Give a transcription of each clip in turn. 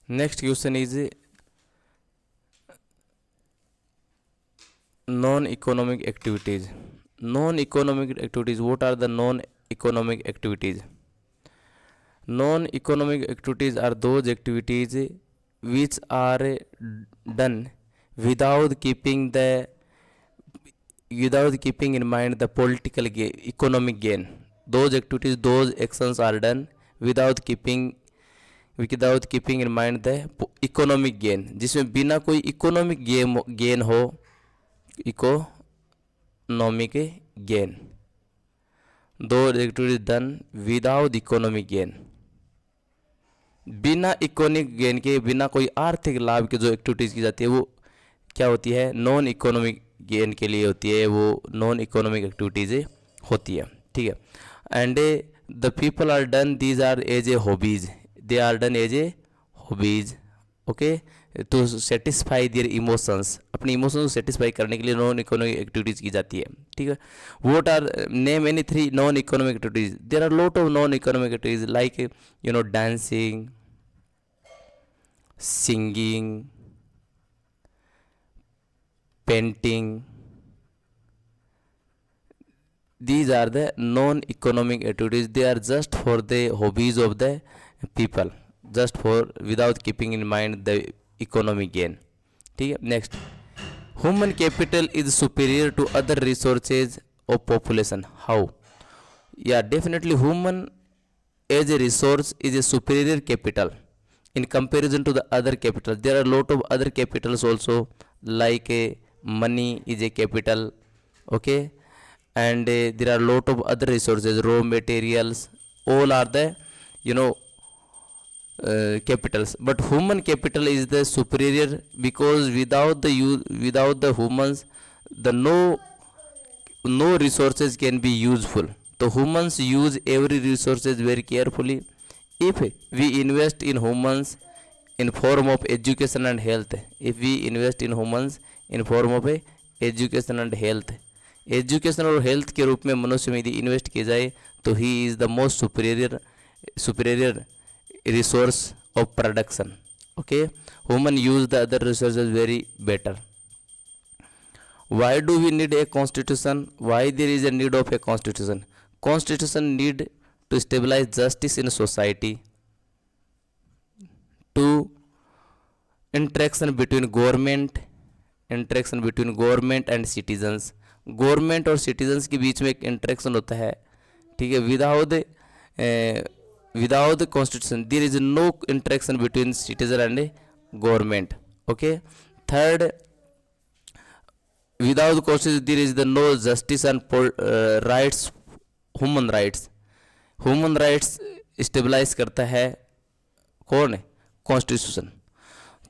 Next question is non-economic activities. Non-economic activities. What are the non-economic activities? Non-economic activities are those activities which are done without keeping the without keeping in mind the political gain, economic gain. Those activities, those actions are done without keeping in mind the economic gain, जिसमें बिना कोई economic gain हो, economic gain. Those activities done without economic gain. बिना economic gain के, बिना कोई आर्थिक लाभ के जो एक्टिविटीज़ की जाती है वो क्या होती है? नॉन इकोनॉमिक गेन के लिए होती है, वो नॉन इकोनॉमिक एक्टिविटीज़ होती है. ठीक है. And the people are done these are as a hobbies. They are done as a hobbies. Okay, to satisfy their emotions. अपने इमोशंस को सेटिस्फाई करने के लिए नॉन इकोनॉमिक एक्टिविटीज़ की जाती है. ठीक है. What are name any 3 non economic activities. There are lot of non economic activities like dancing, singing, painting. These are the non-economic activities. They are just for the hobbies of the people, just for without keeping in mind the economic gain. ठीक है. Next, human capital is superior to other resources of population. How? Yeah, definitely human as a resource is a superior capital in comparison to the other capitals. There are a lot of other capitals also, like money is a capital. Okay, and there are a lot of other resources, raw materials, all are the capitals. But human capital is the superior, because without the humans, the no resources can be useful. So humans use every resources very carefully. If we invest in humans in form of education and health, if we invest in humans in form of education and health, education और health के रूप में मनुष्य में यदि invest किया जाए तो he is the most superior resource of production. Okay, human use the other resources very better. Why do we need a constitution? Why there is a need of a constitution? Constitution need to stabilize justice in society, to interaction between government and citizens. Government और citizens के बीच में एक interaction होता है. ठीक है. Without constitution there is no interaction between citizen and government. Okay. Third, without constitution there is the no justice and rights. Human rights stabilize करता है कौन है? कॉन्स्टिट्यूशन.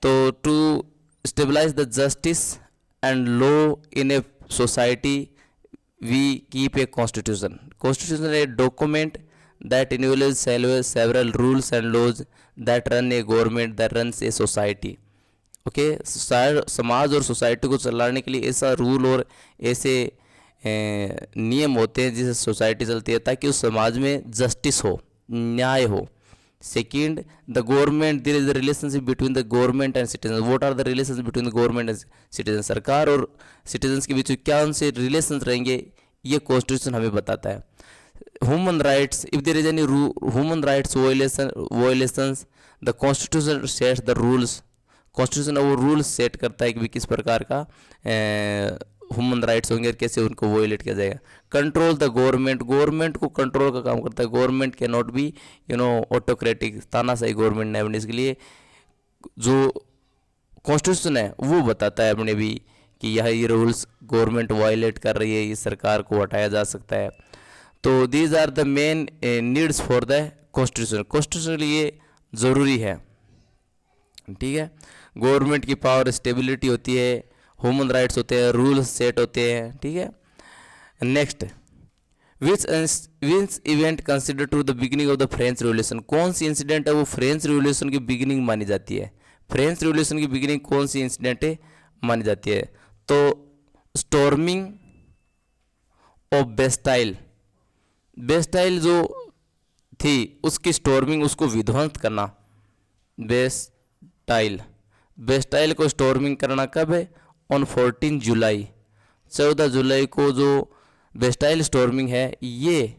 तो to stabilize the justice and law in a society, we keep a constitution. Constitution is a document that enables several rules and laws that run a government, that runs a society. Okay. समाज और society को चलाने के लिए ऐसा rule और ऐसे नियम होते हैं जिससे सोसाइटी चलती है, ताकि उस समाज में जस्टिस हो, न्याय हो. Second, the government, there is a relationship between the government and citizens. What are the relations between the government and citizens? सरकार और citizens के बीच क्या उनसे relations रहेंगे, ये constitution हमें बताता है. Human rights, if there is any human rights violations, the constitution sets the rules. Constitution वो rules set करता है कि किस प्रकार का ह्यूमन राइट्स होंगे और कैसे उनको वोलेट किया जाएगा. कंट्रोल द गवर्नमेंट को कंट्रोल का काम करता है. Government can not be autocratic, तानाशाही गवर्नमेंट नहीं बनी. इसके लिए जो कॉन्स्टिट्यूशन है वो बताता है अपने भी कि यह ये रूल्स गवर्नमेंट वायलेट कर रही है, इस सरकार को हटाया जा सकता है. तो these are the main needs for the constitution. Constitution के लिए ज़रूरी है. ठीक है. गवर्नमेंट की पावर स्टेबिलिटी होती है, ह्यूमन राइट्स होते हैं, रूल्स सेट होते हैं. ठीक है. Next, which event consider to the beginning of the French revolution. कौन सी इंसिडेंट है वो फ्रेंच रिवोल्यूशन की बिगिनिंग मानी जाती है? फ्रेंच रिवोल्यूशन की बिगिनिंग कौन सी इंसिडेंट मानी जाती है? तो स्टॉर्मिंग ऑफ बेस्टाइल जो थी उसकी स्टॉर्मिंग, उसको विध्वंस करना. टाइल, बेस्टाइल को स्टॉर्मिंग करना कब है? ऑन 14 जुलाई, 14 जुलाई को जो बेस्टाइल स्टॉर्मिंग है, ये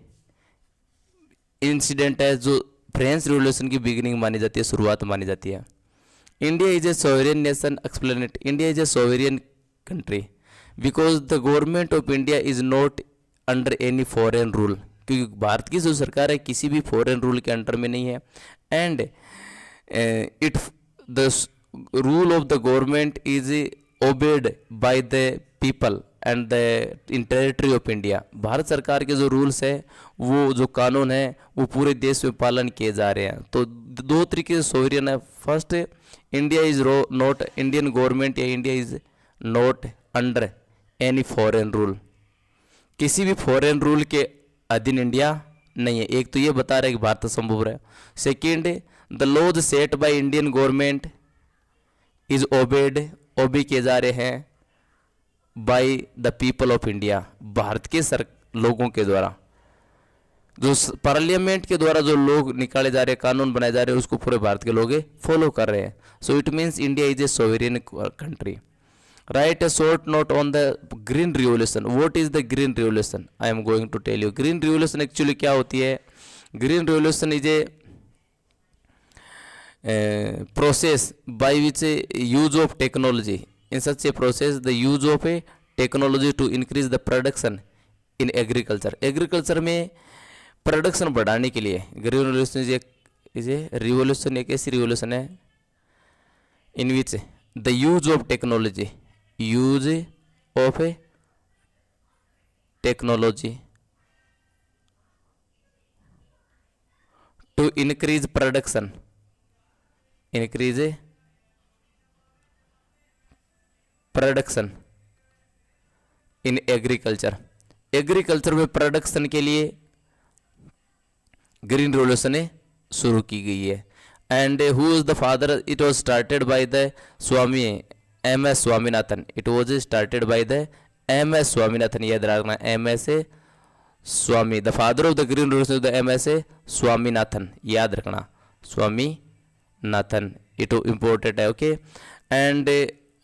इंसिडेंट है जो फ्रेंच रिवॉल्यूशन की बिगिनिंग मानी जाती है, शुरुआत मानी जाती है। India is a sovereign nation, explain it. India is a sovereign country because the government of India is not under any foreign rule, क्योंकि भारत की जो सरकार है किसी भी फॉरेन रूल के अंडर में नहीं है। And it the rule of the government is obeyed by the people and the in territory of India. Bharat सरकार के जो रूल्स है, वो जो कानून है, वो पूरे देश में पालन किए जा रहे हैं। तो दो तरीके से सोवरियन है। First, India is not, Indian government या India is not under any foreign rule, किसी भी फॉरेन रूल के अधीन इंडिया नहीं है। एक तो ये बता रहा है कि भारत संभव है। Second, the laws set by Indian government is obeyed, obey किए जा रहे हैं by the people of India, Bharat के लोगों के द्वारा। जो पार्लियामेंट के द्वारा जो लोग निकाले जा रहे हैं, कानून बनाए जा रहे हैं, उसको पूरे भारत के लोग फॉलो कर रहे हैं। So it means India is a sovereign country. Right a short note on the green revolution. What is the green revolution? I am going to tell you. Green revolution actually क्या होती है? Green revolution is a process by which use of technology, in such a process the use of a technology to increase the production in agriculture। Agriculture में production बढ़ाने के लिए green revolution is a revolution, एक ऐसी revolution है in which the use of technology, use of a technology to increase production, increase production in agriculture. Agriculture में production के लिए ग्रीन रिवोल्यूशन शुरू की गई है। And who is the father? It was started by the Swami M S. Swaminathan. It was started by the M S. Swaminathan. याद रखना, MS. Swami, the father of the green revolution, the M S. Swaminathan. याद रखना, स्वामीनाथन, इट इम्पोर्टेंट है। Okay. And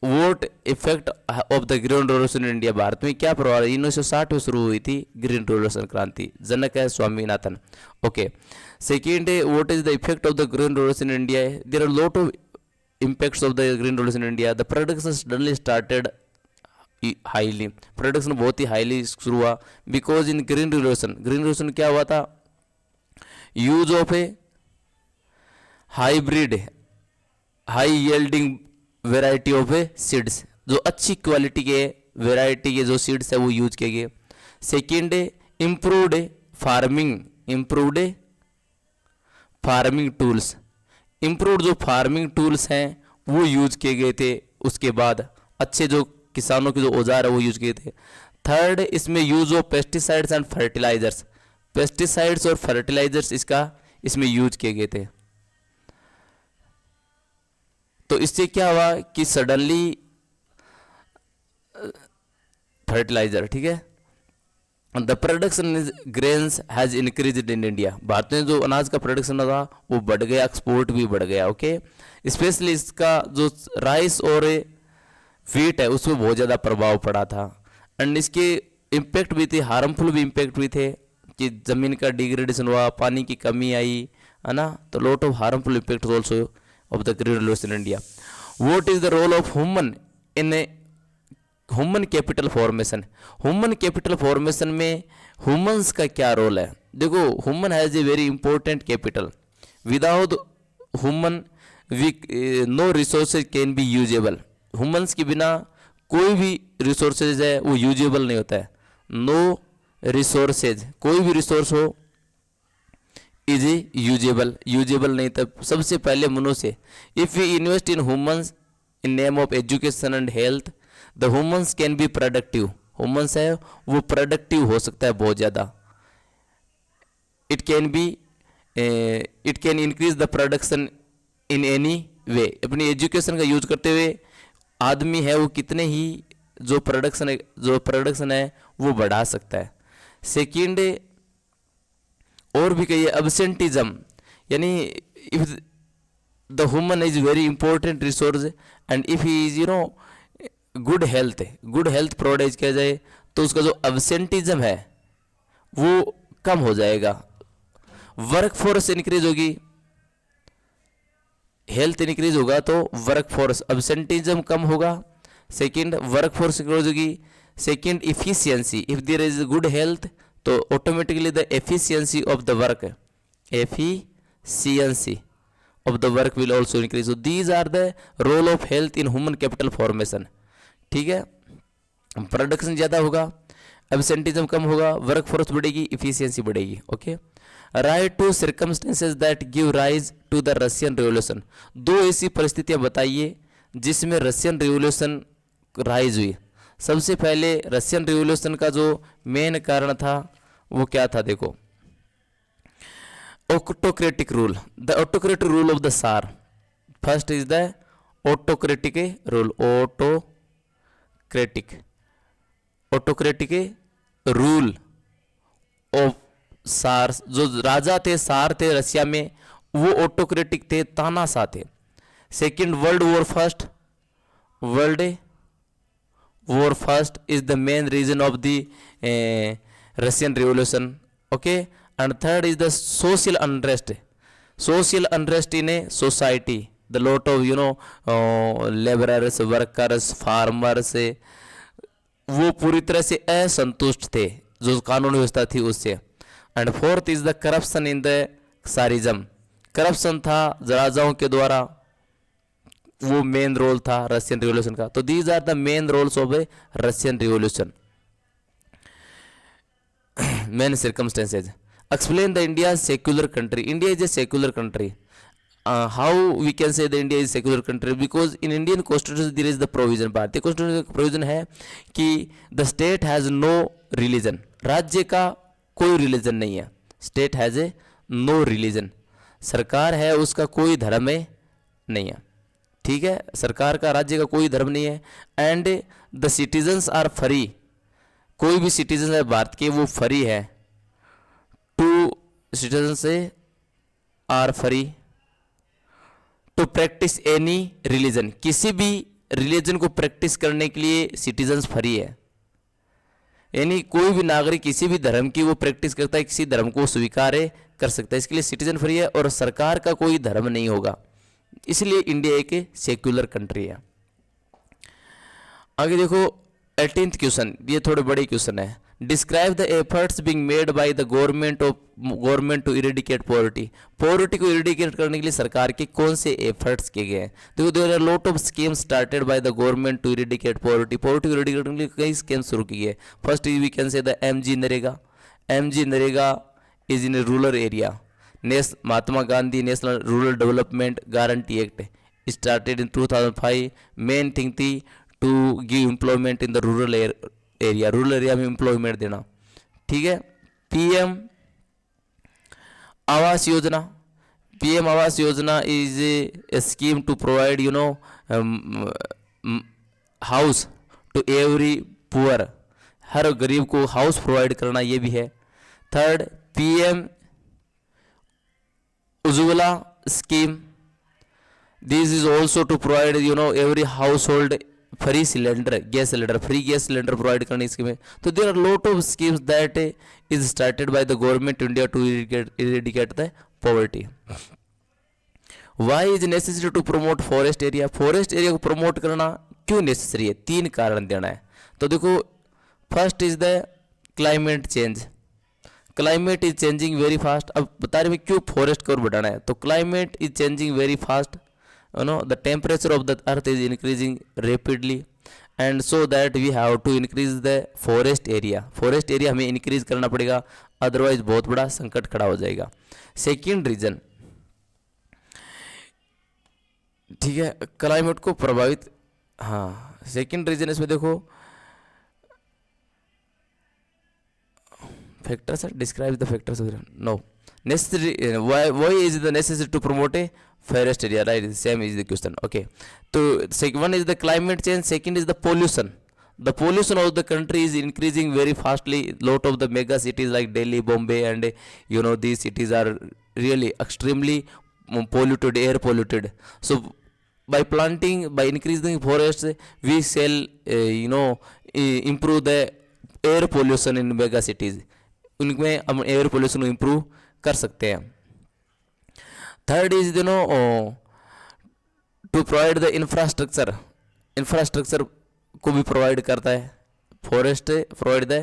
what effect of the green revolution in India. Bharat में क्या प्रभाव है? 1960 में शुरू हुई थी ग्रीन रिवोल्यूशन क्रांति, जनक है Swaminathan. Okay. Second, what is the effect of the green revolution in India? There are lot of impacts of the green revolution in India. The production suddenly started highly, production बहुत ही highly शुरू हुआ because in green revolution क्या हुआ था? Use of A hybrid high yielding variety of A seeds, जो अच्छी quality के variety के जो सीड्स है वो यूज किए गए। Second, improved farming tools, improved जो फार्मिंग टूल्स हैं वो यूज किए गए थे। उसके बाद अच्छे जो किसानों के जो औजार है वो यूज किए थे। थर्ड, इसमें use of pesticides and fertilizers, pesticides और फर्टिलाइजर्स इसमें यूज किए गए थे। तो इससे क्या हुआ कि सडनली फर्टिलाइजर, ठीक है, the production is grains has increased in India. Bharat में जो अनाज का प्रोडक्शन था वो बढ़ गया, एक्सपोर्ट भी बढ़ गया। ओके। स्पेशली इसका जो राइस और व्हीट है उसमें बहुत ज़्यादा प्रभाव पड़ा था। एंड इसके इम्पैक्ट भी थे, हार्मफुल भी इम्पैक्ट भी थे कि ज़मीन का डिग्रेडेशन हुआ, पानी की कमी आई, है ना। तो lot of harmful impact also of the green revolution in India. What is the role of human in human capital formation? Human capital formation में ह्यूमंस का क्या रोल है? देखो, human has a very important capital. Without human no resources can be usable. Humans के बिना कोई भी resources है वो यूजेबल नहीं होता है। नो रिसोर्सेज, कोई भी रिसोर्स हो इज यूजेबल नहीं। तब सबसे पहले मनुष्य, if we invest in humans in name of education and health, the humans can be productive. Humans है वो प्रोडक्टिव हो सकता है बहुत ज़्यादा। It can increase the production in any way. अपनी एजुकेशन का यूज करते हुए आदमी है वो कितने ही जो प्रोडक्शन है वो बढ़ा सकता है। सेकेंड, और भी कहिए, एब्सेंटिज्म, यानी the human is very important resource, and if he is good health provide किया जाए तो उसका जो एब्सेंटिज्म है वो कम हो जाएगा, वर्क फोर्स इंक्रीज होगी, हेल्थ इंक्रीज होगा तो वर्क फोर्स, एब्सेंटिज्म कम होगा, सेकंड वर्क फोर्स इंक्रीज होगी, second efficiency, if there is good health तो automatically the efficiency of the work, efficiency of the work will also increase. So these are the role of health in human capital formation. ठीक है, production ज़्यादा होगा, absenteeism कम होगा, work force बढ़ेगी, efficiency बढ़ेगी. Okay, write to circumstances that give rise to the Russian revolution. दो ऐसी परिस्थितियां बताइए जिसमें रशियन रिवोल्यूशन राइज हुई. सबसे पहले रशियन रिवोल्यूशन का जो मेन कारण था वो क्या था, देखो, autocratic rule, the autocratic rule of the Tsar. First is the autocratic rule, autocratic rule of Tsars. जो राजा थे, सार थे रशिया में, वो ऑटोक्रेटिक थे, तानाशाह थे. Second world war first is the main reason of the Russian revolution. Okay, and third is the social unrest in a society, the lot of laborers, workers, farmers, वो पूरी तरह से असंतुष्ट थे जो कानून व्यवस्था थी उससे. And fourth is the corruption in the tsarism, corruption था राजाओं के द्वारा, वो मेन रोल था रशियन रिवोल्यूशन का. तो these are the main roles of a Russian revolution. Main circumstances. Explain the India is secular country. India is a secular country. How we can say the India is secular country? Because in Indian constitution there is the provision, भारतीय constitution का provision है कि the state has no religion. राज्य का कोई religion नहीं है. State has a no religion. सरकार है उसका कोई धर्म नहीं है. ठीक है, सरकार का, राज्य का कोई धर्म नहीं है. And the citizens are free. कोई भी citizen है भारत के वो free है. टू सिटीजन से are free to practise any religion, किसी भी रिलीजन को प्रैक्टिस करने के लिए सिटीजन्स फ्री है. यानी कोई भी नागरिक किसी भी धर्म की वो प्रैक्टिस करता है, किसी धर्म को स्वीकार कर सकता है, इसके लिए सिटीजन फ्री है और सरकार का कोई धर्म नहीं होगा. इसलिए इंडिया एक सेक्युलर कंट्री है. आगे देखो 18th क्वेश्चन, ये थोड़े बड़े क्वेश्चन है. Describe the efforts being made by the government to eradicate poverty. Poverty को इरेडिकेट करने के लिए सरकार के कौन से एफर्ट्स किए गए हैं. देखो, there are lot of schemes started by the government to eradicate poverty. Poverty को इरेडिकेट करने के लिए कई स्कीम शुरू की है. First we can say the MG NREGA is in rural area. Mahatma Gandhi national rural development guarantee act started in 2005. Main thing थी to give employment in the rural area, rural area में एम्प्लॉयमेंट देना. ठीक है. PM Awas Yojana is A scheme to provide house to every poor. हर गरीब को house provide करना, ये भी है. Third, PM Ujjwala scheme. This is also to provide every household free cylinder, gas cylinder, free gas cylinder provide करने scheme है. तो there are lot of schemes that is started by the government India to eradicate the poverty. Why is necessary to promote forest area. Forest area को promote करना क्यों necessary है, 3 कारण देना है. तो देखो, first is the climate change. Climate is changing very fast. अब बता रहे क्यों फॉरेस्ट को बढ़ाना है. तो climate is changing very fast. The temperature of the earth is increasing rapidly, and so that we have to increase the forest area. forest area हमें increase करना पड़ेगा, otherwise बहुत बड़ा संकट खड़ा हो जाएगा. सेकेंड रीजन, ठीक है, क्लाइमेट को प्रभावित, हाँ, सेकेंड रीजन इसमें देखो, factors, describe the factors. No, necessary, why is it necessary to promote a forest area, right? Same is the question. Okay, so one is the climate change, second is the pollution. The pollution of the country is increasing very fastly. Lot of the mega cities like Delhi, Bombay, and these cities are really extremely polluted, air polluted. So by planting, by increasing forests, we shall improve the air pollution in mega cities. उनमें हम air pollution को improve कर सकते हैं. Third is to provide the infrastructure. Infrastructure को भी provide करता है. Forest provide the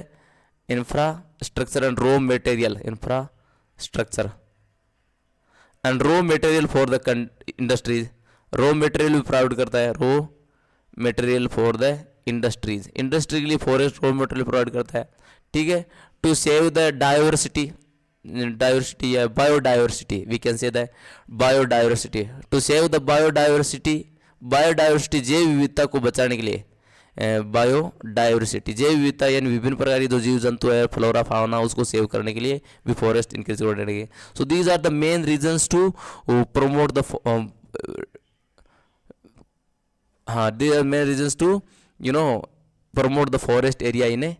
infrastructure and raw material. Infrastructure and raw material for the industries. Raw material भी प्रोवाइड करता है. Raw material for the industries. Industry के लिए forest raw material provide करता है. ठीक है. टू सेव द डाइवर्सिटी या biodiversity, we can say the biodiversity. To save the biodiversity जैव विविधता को बचाने के लिए. बायोडाइवर्सिटी जैव विविधता यानी विभिन्न प्रकार की जो जीव जंतु है, फ्लोरा फाउना, उसको सेव करने के लिए भी फॉरेस्ट इंक्रीज करने के लिए. So these are the main reasons to promote the these are main reasons to promote the forest area in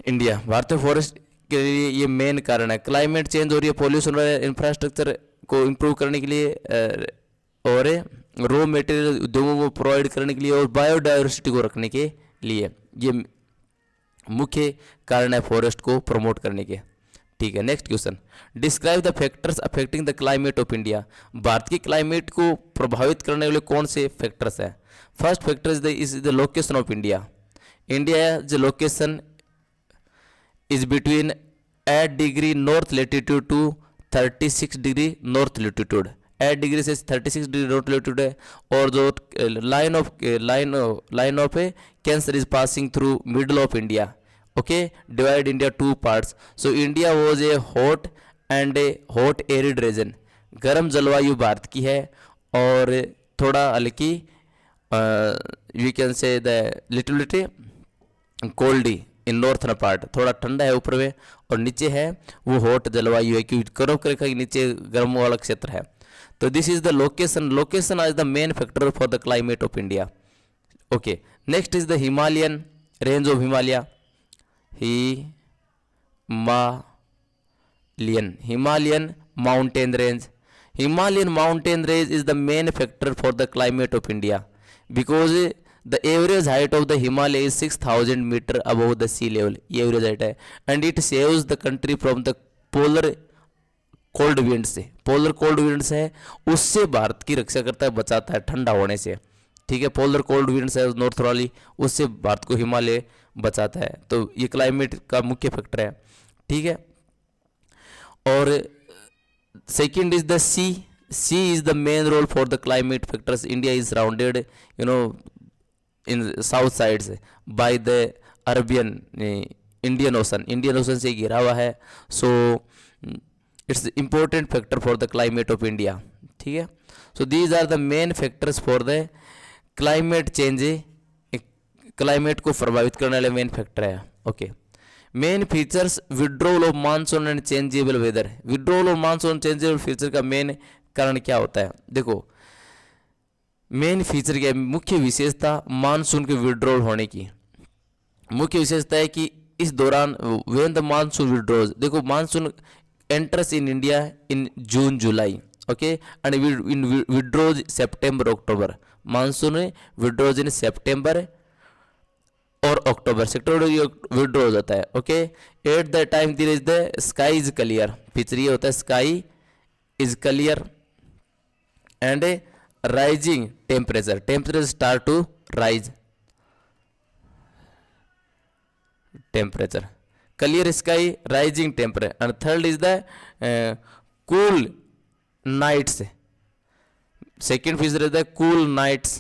India. भारतीय फॉरेस्ट के लिए ये मेन कारण है. क्लाइमेट चेंज हो रही है, पॉल्यूशन हो रहा है, इंफ्रास्ट्रक्चर को इम्प्रूव करने के लिए और रॉ मटेरियल उद्योगों को प्रोवाइड करने के लिए और बायोडाइवर्सिटी को रखने के लिए. ये मुख्य कारण है फॉरेस्ट को प्रमोट करने के. ठीक है. Next question. Describe the factors affecting the climate of India. Bharat के क्लाइमेट को प्रभावित करने वाले कौन से फैक्टर्स हैं? First factor is the location of India. India जो location is between 8 degree north latitude to 36 degree north latitude. 8 degree से 36 डिग्री नॉर्थ latitude है. और जो line of cancer is passing through middle of India. Okay. Divide India two parts. So India was a hot arid region. गर्म जलवायु भारत की है और थोड़ा हल्की we can say the little coldy in northern part. थोड़ा ठंडा है ऊपर में और नीचे है वो हॉट जलवायु है क्योंकि कर्व रेखा के नीचे गर्म वाला क्षेत्र है. तो this is the location is the main factor for the climate of India. Okay. Next is the Himalayan range of Himalaya. Himalayan mountain range. Himalayan mountain range is the main factor for the climate of India because the average height of the Himalaya is 6,000 meter above the sea level. ये average height है and it saves the country from the polar cold winds से. polar cold winds है उससे भारत की रक्षा करता है, बचाता है ठंडा होने से. ठीक है. polar cold winds है नॉर्थ वाली, उससे भारत को हिमालय बचाता है. तो ये क्लाइमेट का मुख्य फैक्टर है. ठीक है. और second is the sea. Sea is the main role for the climate factors. India is surrounded in south sides by the Indian Ocean से घिरा हुआ है. so it's important factor for the climate of India. ठीक है. so these are the main factors for the climate change. Climate को प्रभावित करने वाले मेन फैक्टर है. Okay. Main features withdrawal of monsoon and changeable weather. Withdrawal of monsoon changeable feature का main कारण क्या होता है? देखो मेन फीचर क्या है? मुख्य विशेषता मानसून के विड्रॉल होने की मुख्य विशेषता है कि इस दौरान व्हेन द मानसून विड्रॉज. देखो monsoon enters in India in June July. Okay. And in withdraws September October. Monsoon withdraws in September और अक्टूबर. सेक्टर विड्रॉज होता है. Okay. At the time there is the sky is clear. Feature ये होता है sky is clear and rising temperature start to rise. Temperature, clear sky, rising temperature. And third is the cool nights. Second feature is the cool nights.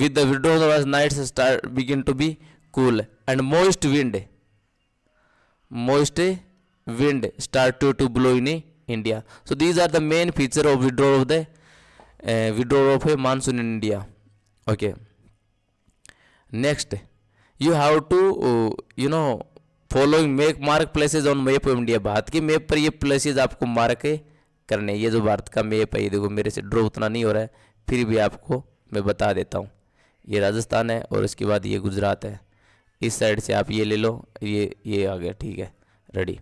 With the withdrawal of nights begin to be cool. And moist wind start to blow in India. So these are the main feature of withdrawal of a monsoon in India. Okay. Next, you have to following mark places on map of India. Bharat के map पर ये places आपको mark करने. ये जो भारत का map है, ये देखो मेरे से ड्रॉ उतना नहीं हो रहा है, फिर भी आपको मैं बता देता हूँ. ये राजस्थान है और इसके बाद ये गुजरात है. इस साइड से आप ये ले लो, ये आ गया. ठीक है. Ready.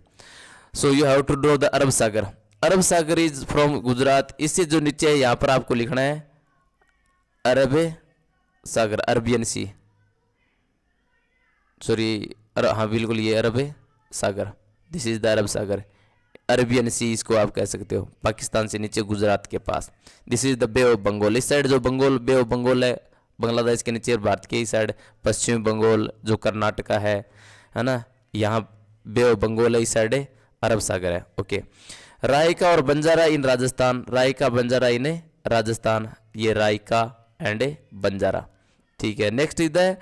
So you have to draw the Arab Sagar. Arab Sagar is from Gujarat, इससे जो नीचे है यहाँ पर आपको लिखना है अरब सागर, अरबियन सी, सॉरी हाँ बिल्कुल ये Arab Sagar, this is the Arab Sagar, Arabian sea इसको आप कह सकते हो, पाकिस्तान से नीचे गुजरात के पास। This is the bay of Bengal, इस साइड जो बंगाल बे ऑफ बंगाल है बांग्लादेश के नीचे, और भारत के इस साइड पश्चिमी बंगाल जो कर्नाटका है ना, यहाँ बे ऑफ बंगाल है, इस साइड अरब सागर है। ओके, रायका और बंजारा इन राजस्थान, रायका बंजारा इन राजस्थान, ये रायका एंड बंजारा, ठीक है। Next is the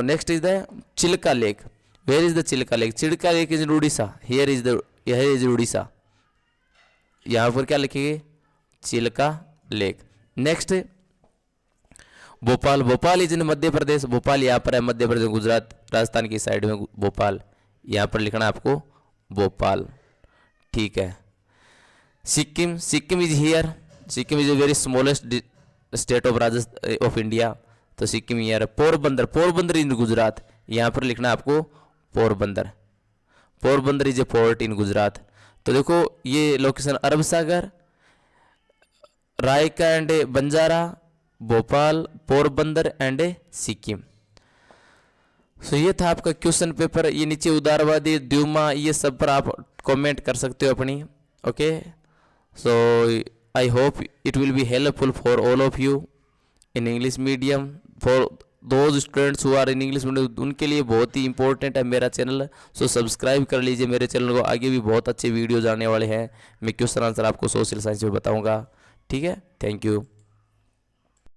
next is the Chilka lake, where is the Chilka lake, Chilka lake is in Orissa, here is the, यह इज उड़ीसा, यहाँ पर क्या लिखेंगे Chilka lake. Next Bhopal, Bhopal is in Madhya Pradesh, Bhopal यहाँ पर है मध्य प्रदेश, गुजरात राजस्थान की साइड में भोपाल, यहाँ पर लिखना आपको भोपाल, ठीक है। Sikkim, Sikkim is here, Sikkim is a very smallest state of Rajasthan of India, तो सिक्किम हियर है। पोरबंदर, पोरबंदर इन गुजरात, यहाँ पर लिखना आपको Porbandar, Porbandar is a port in Gujarat. तो देखो ये location Arab Sagar, Raika and Banjara, Bhopal, Porbandar and Sikkim. So ये था आपका क्वेश्चन पेपर, ये नीचे उदारवादी द्युमा ये सब पर आप कमेंट कर सकते हो अपनी। Okay, so I hope it will be helpful for all of you in English medium, for those students who are in English medium, उनके लिए बहुत ही इंपॉर्टेंट है मेरा चैनल। सो सब्सक्राइब कर लीजिए मेरे चैनल को, आगे भी बहुत अच्छे वीडियोज आने वाले हैं, मैं क्वेश्चन आंसर आपको सोशल साइंस में बताऊंगा, ठीक है। Thank you.